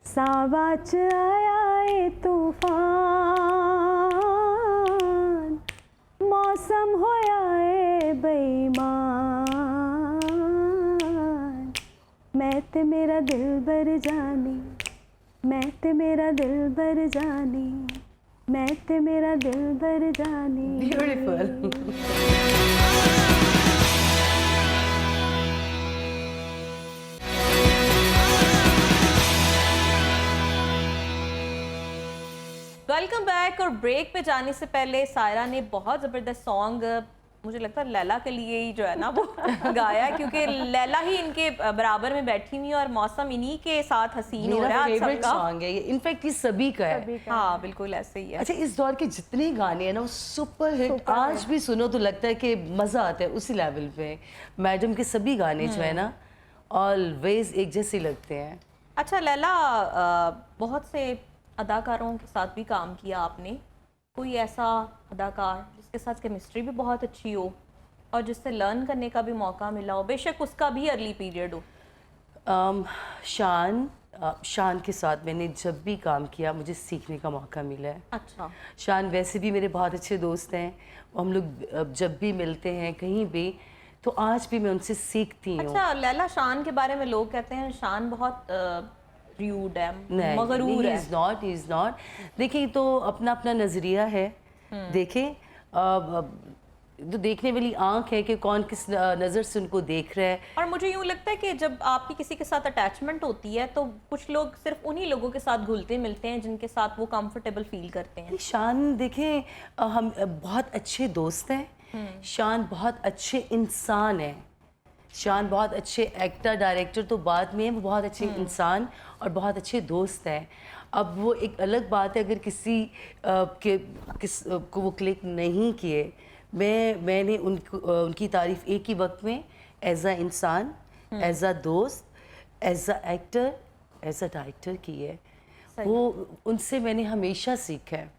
सावा च आया ए तूफान मौसम होया ए बेईमान मैं ते मेरा दिल बर जानी मैं ते मेरा दिल बर जानी मैं ते मेरा दिल बर जानी। ब्यूटीफुल। Welcome back. और ब्रेक पे जाने से पहले सायरा ने बहुत ज़बरदस्त सॉन्ग, मुझे लगता है लैला के लिए ही जो है ना वो गाया, क्योंकि लैला ही इनके बराबर में बैठी हुई है और मौसम इन्हीं के साथ हसीन हो रहा है। फेवरेट सॉन्ग है ये, इनफैक्ट ये सभी का है। हाँ बिल्कुल ऐसे ही है। अच्छा, इस दौर के जितने गाने हैं ना वो सुपर हिट, आज भी सुनो तो लगता है कि मज़ा आता है उसी लेवल पे। मैडम के सभी गाने जो है ना ऑलवेज एक जैसे लगते हैं। अच्छा लैला, बहुत से अदाकारों के साथ भी काम किया आपने, कोई ऐसा अदाकार जिसके साथ केमिस्ट्री भी बहुत अच्छी हो और जिससे लर्न करने का भी मौका मिला हो, बेशक उसका भी अर्ली पीरियड हो? शान के साथ मैंने जब भी काम किया मुझे सीखने का मौका मिला है। अच्छा। शान वैसे भी मेरे बहुत अच्छे दोस्त हैं, हम लोग जब भी मिलते हैं कहीं भी तो आज भी मैं उनसे सीखती हूँ। अच्छा लैला, शान के बारे में लोग कहते हैं शान बहुत रूड है, मगरूर है। He is not. देखिए तो अपना अपना नज़रिया है। देखें तो देखने वाली आंख है कि कौन किस नज़र से उनको देख रहा है। और मुझे यूँ लगता है कि जब आपकी किसी के साथ अटैचमेंट होती है तो कुछ लोग सिर्फ उन्हीं लोगों के साथ घुलते मिलते हैं जिनके साथ वो कंफर्टेबल फील करते हैं। शान देखें, हम बहुत अच्छे दोस्त हैं, शान बहुत अच्छे इंसान है, शान बहुत अच्छे एक्टर डायरेक्टर तो बाद में है, वो बहुत अच्छे इंसान और बहुत अच्छे दोस्त हैं। अब वो एक अलग बात है अगर किसी को वो क्लिक नहीं किए, मैंने उनकी तारीफ़ एक ही वक्त में एज अ इंसान, एज अ दोस्त, as a actor, as a director की है। वो उनसे मैंने हमेशा सीखा है।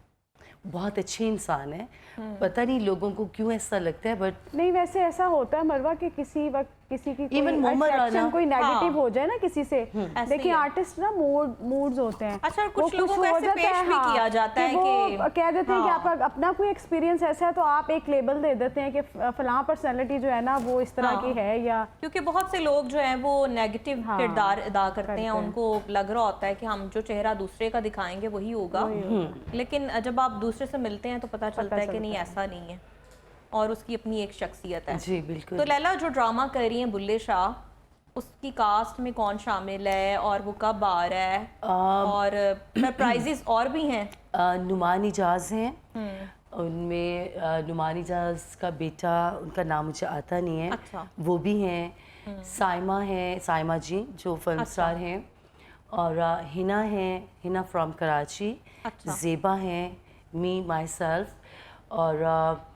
बहुत अच्छे इंसान है। पता नहीं लोगों को क्यों ऐसा लगता है, बट नहीं, वैसे ऐसा होता है मरवा कि किसी वक्त किसी की Even मोहम्मद attraction, राना। कोई नेगेटिव हाँ। हो जाए ना किसी से, ऐसे देखिए ही है। आर्टिस्ट ना मूड्स होते हैं। अच्छा, वो कुछ लोगों को हो ऐसे जाता पेश है, भी हाँ, किया जाता है वो कि कह देते हैं कि हाँ। आपका अपना कोई एक्सपीरियंस ऐसा है तो आप एक लेबल दे देते हैं कि फलां पर्सनैलिटी जो है ना वो इस तरह की है, या क्योंकि बहुत से लोग जो हैं वो नेगेटिव हाँ, किरदार अदा करते हैं, हैं। उनको लग रहा होता है कि हम जो चेहरा दूसरे का दिखाएंगे वही होगा, लेकिन जब आप दूसरे से मिलते हैं तो पता चलता है कि नहीं, ऐसा नहीं है, और उसकी अपनी एक शख्सियत है। जी बिल्कुल। तो लैला जो ड्रामा कर रही हैं बुल्ले शाह, उसकी कास्ट में कौन शामिल है और वो कब आ रहा है, और सरप्राइजेस और भी हैं? नुमान इजाज़ हैं, उनमें नुमान इजाज़ का बेटा, उनका नाम मुझे आता नहीं है, अच्छा। वो भी हैं। साइमा हैं, साइमा जी जो फिल्म स्टार हैं, और हिना हैं, हिना फ्रॉम कराची। अच्छा। ज़ेबा हैं, मी माई सेल्फ, और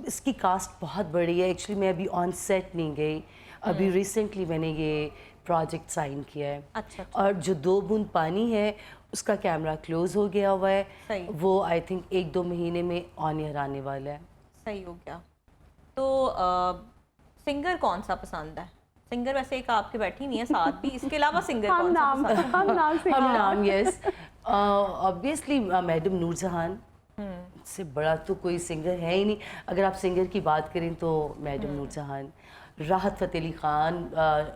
इसकी कास्ट बहुत बड़ी है। एक्चुअली मैं अभी ऑन सेट नहीं गई, अभी रिसेंटली मैंने ये प्रोजेक्ट साइन किया है। अच्छा। और जो 2 बूंद पानी है उसका कैमरा क्लोज हो गया हुआ है, सही। वो आई थिंक 1-2 महीने में ऑन एयर आने वाला है। सही हो गया। तो सिंगर कौन सा पसंद है? सिंगर वैसे एक आपके बैठी नहीं है साथ भी, इसके अलावा सिंगर हम कौन सा नाम पसंद है? हम नाम से हम नाम यस, ऑब्वियसली मैडम नूरजहान से बड़ा तो कोई सिंगर है ही नहीं। अगर आप सिंगर की बात करें तो मैडम नूरजहान, राहत फ़तेह Ali Khan,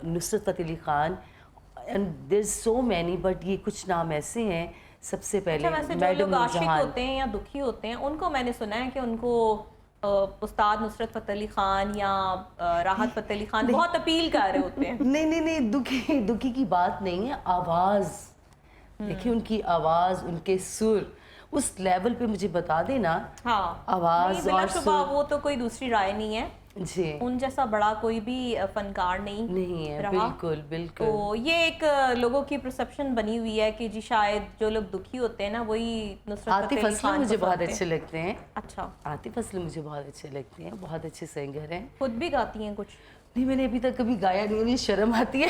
Nusrat Fateh Ali Khan, and there so many, but ये कुछ नाम ऐसे हैं। सबसे पहले अच्छा, वैसे जो मैडम लोग आशिक नूरजहान। होते हैं या दुखी होते हैं, उनको मैंने सुना है कि उनको उस्ताद नुसरत फ़तेह अली ख़ान या राहत फ़तेह अली ख़ान बहुत अपील कर रहे होते हैं। नहीं नहीं नहीं, दुखी दुखी की बात नहीं है, आवाज़ देखिए, उनकी आवाज़, उनके सुर उस लेवल पे मुझे बता देना। हाँ, आवाज़ नहीं, बिला और शुबा सुर। वो तो कोई दूसरी राय नहीं है, जी उन जैसा बड़ा कोई भी फनकार नहीं है, रहा। बिल्कुल बिल्कुल। तो ये एक लोगों की परसेप्शन बनी हुई है कि जी शायद जो लोग दुखी होते हैं ना वही नुसरत आतिफ फ़तेह अली असलम ख़ान मुझे को बहुत सुनते अच्छे हैं। लगते हैं। अच्छा, आतिफ असलम मुझे बहुत अच्छे लगते हैं, बहुत अच्छे सिंगर हैं। खुद भी गाती हैं कुछ? नहीं, मैंने अभी तक कभी गाया नहीं, मुझे शर्म आती है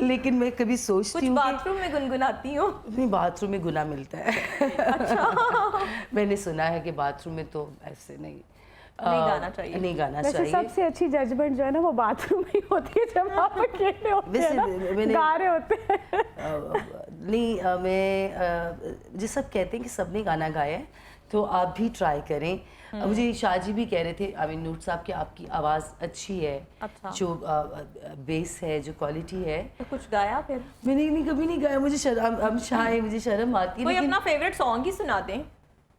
लेकिन मैं कभी कुछ सोचती हूँ कि बाथरूम में गुनगुनाती हूँ? नहीं, बाथरूम में गुना मिलता है। अच्छा। मैंने सुना है कि बाथरूम में तो ऐसे नहीं गाना चाहिए। नहीं गाना वैसे चाहिए। सबसे अच्छी जजमेंट जो है ना वो बाथरूम में ही होती है, जब आप अकेले होते हैं ना, मैंने गा रहे होते हैं। नहीं, जो सब कहते हैं कि सबने गाना गाया है, तो आप भी ट्राई करें। मुझे शाह जी भी कह रहे थे, आई मीन नूर साहब, की आपकी आवाज़ अच्छी है। अच्छा। जो बेस है, जो क्वालिटी है। तो कुछ गाया फिर? मैंने नहीं, कभी नहीं गाया, मुझे शर्म, हम शाह है, मुझे शर्म आती है। कोई लेकिन अपना फेवरेट सॉन्ग ही सुना दें।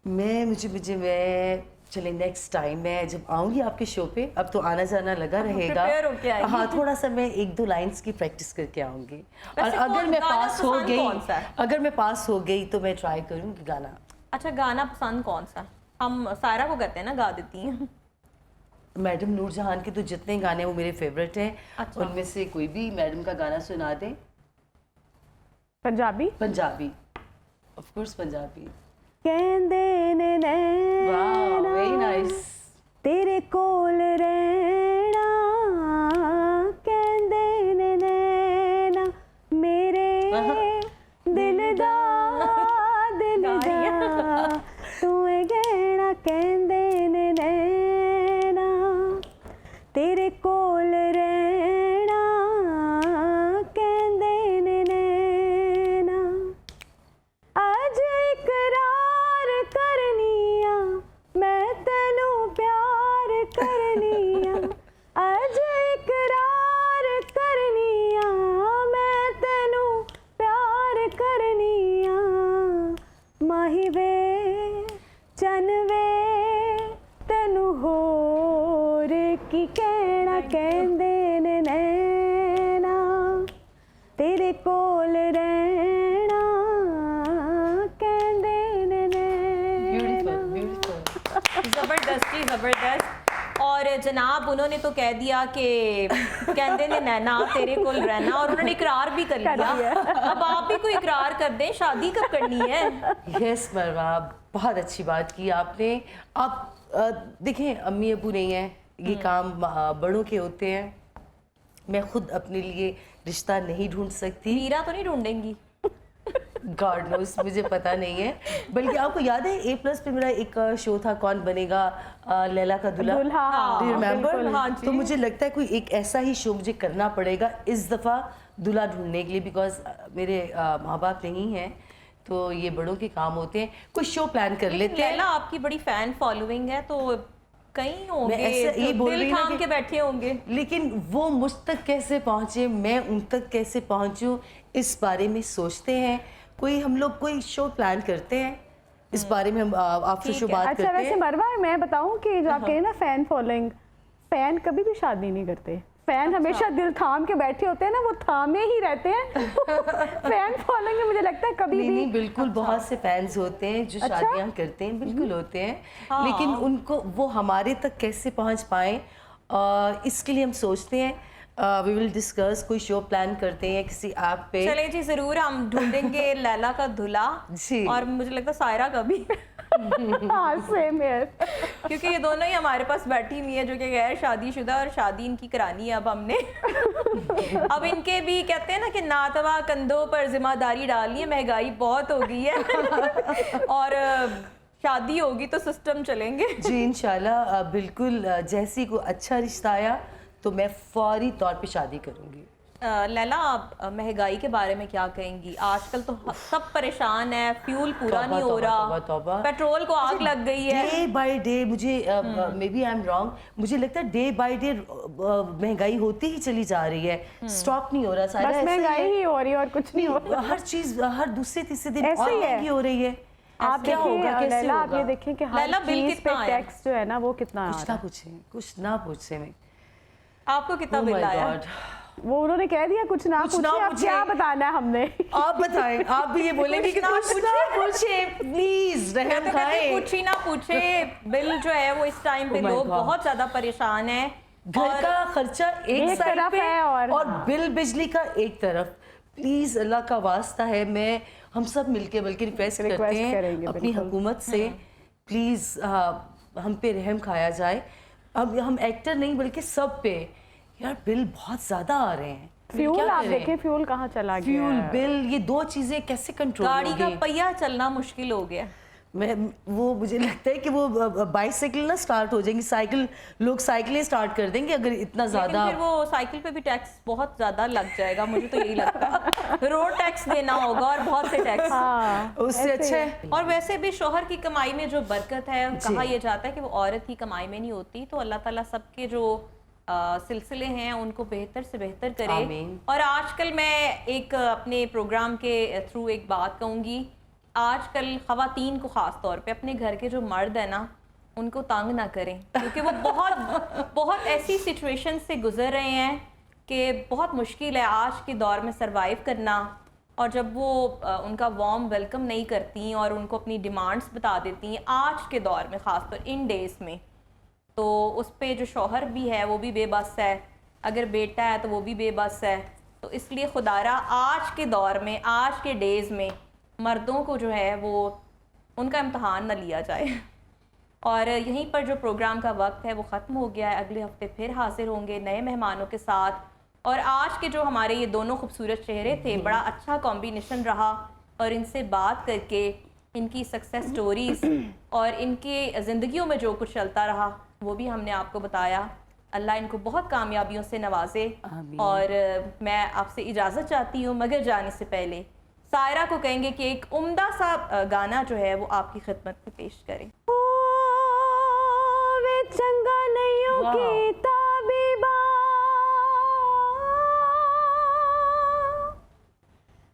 मैं चले नेक्स्ट टाइम मैं जब आऊँगी आपके शो पे, अब तो आना जाना लगा रहेगा। prepare होके आएंगी। हाँ, थोड़ा सा मैं 1-2 लाइन्स की प्रैक्टिस करके आऊँगी, और वैसे अगर कौन मैं गाना पास हो पसंद गई, कौन सा है? अगर मैं पास हो गई तो मैं ट्राई करूँगी गाना। अच्छा, गाना पसंद कौन सा? हम सायरा को कहते हैं ना, गा देती हैं। मैडम नूरजहान के तो जितने गाने हैं वो मेरे फेवरेट हैं। अच्छा। उनमें से कोई भी मैडम का गाना सुना दें। पंजाबी? Punjabi, of course Punjabi. कहंदे ने वाह, वेरी नाइस। तेरे कोल रहना, कहंदे ने नैना मेरे दिल दा तू है गहना, कहंदे ने नैना तेरे कोल रहना, कहंदे ने नैना अज इकरार करनिया, मैं तेनू प्यार करनिया, अज इकरार करनिया, मैं तेनू प्यार करनिया, माही वे चन वे तेनू होर की कहना, कहंदे ने नैना तेरे कोल रहना, कहंदे ने नैना। Beautiful beautiful. जबरदस्त जी, जबरदस्त। और जनाब उन्होंने तो कह दिया कि कहते ने नैना तेरे कोल रहना, और उन्होंने इकरार भी कर लिया। अब आप भी कोई इकरार कर दें, शादी कब करनी है? यस मरवा, बहुत अच्छी बात की आपने। आप देखें, अम्मी अबू नहीं है, ये काम बड़ों के होते हैं। मैं खुद अपने लिए रिश्ता नहीं ढूंढ सकती। मीरा तो नहीं ढूंढेंगी? गॉड नोस, मुझे पता नहीं है। बल्कि आपको याद है A+ पे मेरा एक शो था, कौन बनेगा लैला का दूल्हा? हाँ, Do you remember? बिल्कुल, हाँ जी। तो मुझे लगता है कोई एक ऐसा ही शो मुझे करना पड़ेगा इस दफ़ा दूल्हा ढूंढने के लिए, बिकॉज मेरे माँ बाप नहीं हैं, तो ये बड़ों के काम होते हैं। कोई शो प्लान कर लेते हैं। लैला आपकी बड़ी फैन फॉलोइंग है, तो कहीं होंगे ऐसा ये जो बोल रही दिल हूँ ना थाम कि- के बैठे होंगे। लेकिन वो मुझ तक कैसे पहुंचे, मैं उन तक कैसे पहुंचूं, इस बारे में सोचते हैं। कोई हम लोग कोई शो प्लान करते हैं, इस बारे में हम आफ्टर शो ठीक है। बात अच्छा, करते वैसे हैं। मरवा मैं बताऊं कि जो आप कहें ना फैन फॉलोइंग, फैन कभी भी शादी नहीं करते। फैन हमेशा दिल थाम के बैठे होते हैं ना, वो थामे ही रहते हैं। फैन फॉलोइंग में मुझे लगता है कभी नहीं भी नहीं, बिल्कुल बहुत से फैंस होते हैं जो अच्छा? शादियां करते हैं, बिल्कुल होते हैं। लेकिन उनको वो हमारे तक कैसे पहुंच पाए, इसके लिए हम सोचते हैं। वी विल डिस्कस, कोई शो प्लान करते हैं किसी ऐप पे। चलें जी, जरूर हम ढूंढेंगे लैला का दूल्हा। जी। और मुझे लगता है सायरा का भी, हाँ सेम है। क्योंकि ये दोनों ही हमारे पास बैठी हुई है जो कि गैर शादीशुदा, और शादी इनकी करानी है अब हमने। अब इनके भी कहते हैं ना कि नातवा कंधों पर जिम्मेदारी डालनी है, महंगाई बहुत हो गई है और शादी होगी तो सिस्टम चलेंगे। जी इंशाल्लाह, बिल्कुल। जैसी को अच्छा रिश्ता आया तो मैं फौरी तौर पे शादी करूंगी। लैला, आप महंगाई के बारे में क्या कहेंगी? आजकल तो सब परेशान है, फ्यूल पूरा तौबा, नहीं हो तौबा, रहा, तौबा, तौबा। पेट्रोल को आग लग गई है। डे बाय डे मुझे, may be I am wrong, मुझे लगता है डे बाय डे महंगाई होती ही चली जा रही है, स्टॉप नहीं हो रहा। सारा बस ऐसे ही महंगाई है। ही हो रही है और कुछ नहीं हो रहा। हर चीज हर दूसरे तीसरे दिन ऐसे और ही है। महंगी हो रही है। आप क्या होगा, देखिए कैसे लैला, आप होगा? ये देखें कि हर लैला, बिल चीज पे कितना आया? टैक्स जो है ना वो कितना आ कुछ रहा ना पूछे, कुछ ना पूछे में। आपको कितना Oh बिल my आया? God. है। वो उन्होंने कह दिया कुछ ना कुछ ना पूछे, अब पूछे। क्या बताना है हमने। आप बताएं, आप भी ये बोलेंगे कि कुछ ना पूछे, प्लीज मैं रहम तो कहती खाएं। कुछ ही ना पूछे। बिल जो है वो इस टाइम पे Oh my लोग God. बहुत ज्यादा परेशान हैं। घर का खर्चा एक एक साइड तरफ पे है और बिल बिजली का एक तरफ। प्लीज अल्लाह का वास्ता है, मैं हम सब मिलके बल्कि रिक्वेस्ट करते हैं करेंगे, अपनी बिल्कुल। हुकूमत से, प्लीज हम पे रहम खाया जाए। अब हम एक्टर नहीं बल्कि सब पे, यार बिल बहुत ज्यादा आ रहे हैं। फ्यूल क्या आप करें? देखें फ्यूल कहाँ चला गया फ्यूल है। बिल, ये दो चीजें कैसे कंट्रोल गाड़ी का होंगी? पहिया चलना मुश्किल हो गया। मैं वो मुझे लगता है कि वो बाइसाइकिल ना स्टार्ट हो जाएंगी, साइकिल लोग साइकिलें स्टार्ट कर देंगे अगर इतना लेकिन ज्यादा। फिर वो साइकिल पे भी टैक्स बहुत ज्यादा लग जाएगा, मुझे तो यही लगता है। रोड टैक्स देना होगा और बहुत से टैक्स। हाँ, उससे ऐसे अच्छा ही। है। और वैसे भी शोहर की कमाई में जो बरकत है, कहा यह जाता है कि वो औरत की कमाई में नहीं होती। तो अल्लाह ताला सबके जो सिलसिले हैं उनको बेहतर से बेहतर करे। आमीन। और आजकल मैं एक अपने प्रोग्राम के थ्रू एक बात कहूँगी, आजकल ख़वातीन को ख़ास तौर पे अपने घर के जो मर्द है ना उनको तंग ना करें, क्योंकि वो बहुत बहुत ऐसी सिचुएशन से गुजर रहे हैं कि बहुत मुश्किल है आज के दौर में सरवाइव करना। और जब वो उनका वार्म वेलकम नहीं करती और उनको अपनी डिमांड्स बता देती हैं आज के दौर में, ख़ासतौर इन डेज़ में, तो उस पे जो शौहर भी है वो भी बेबस है, अगर बेटा है तो वो भी बेबस है। तो इसलिए खुदारा आज के दौर में, आज के डेज़ में मर्दों को जो है वो उनका इम्तहान न लिया जाए। और यहीं पर जो प्रोग्राम का वक्त है वो ख़त्म हो गया है। अगले हफ्ते फिर हाजिर होंगे नए मेहमानों के साथ। और आज के जो हमारे ये दोनों खूबसूरत चेहरे थे, बड़ा अच्छा कॉम्बिनेशन रहा। और इनसे बात करके इनकी सक्सेस स्टोरीज़ और इनके ज़िंदगियों में जो कुछ चलता रहा वो भी हमने आपको बताया। अल्लाह इनको बहुत कामयाबियों से नवाजे। आमीन। और मैं आपसे इजाज़त चाहती हूँ, मगर जाने से पहले सायरा को कहेंगे कि एक उम्दा सा गाना जो है वो आपकी खिदमत में पेश करें। वे चंगा नैयों की ताबीबा,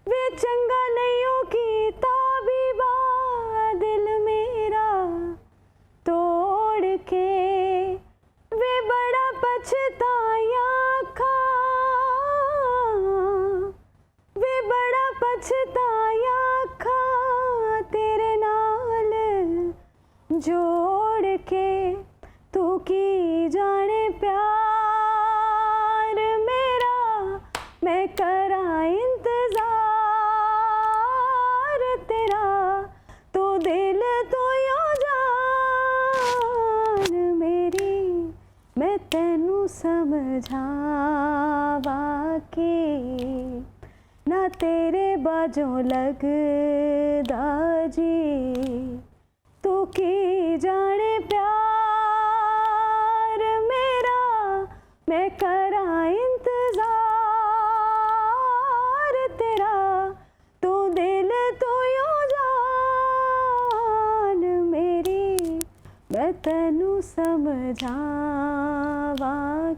वे चंगा नैयों की ताबीबा, दिल मेरा तोड़ के वे बड़ा पछताया खा, वे बड़ा पछताया खा, तेरे नाल जोड़ के तू की जाने प्यार मेरा, मैं करा इंतजार तेरा, तो दिल तो यो जान मेरी, मैं तेनू समझावा के ना ना तेरे बाजों लगदा जी, तू की जाने प्यार मेरा, मैं करा इंतजार तेरा, तू दिल तू यूं जान मेरी, मैं तैनू समझावा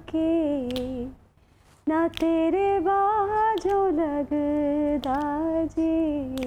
के ना तेरे बाजों लगदा जी।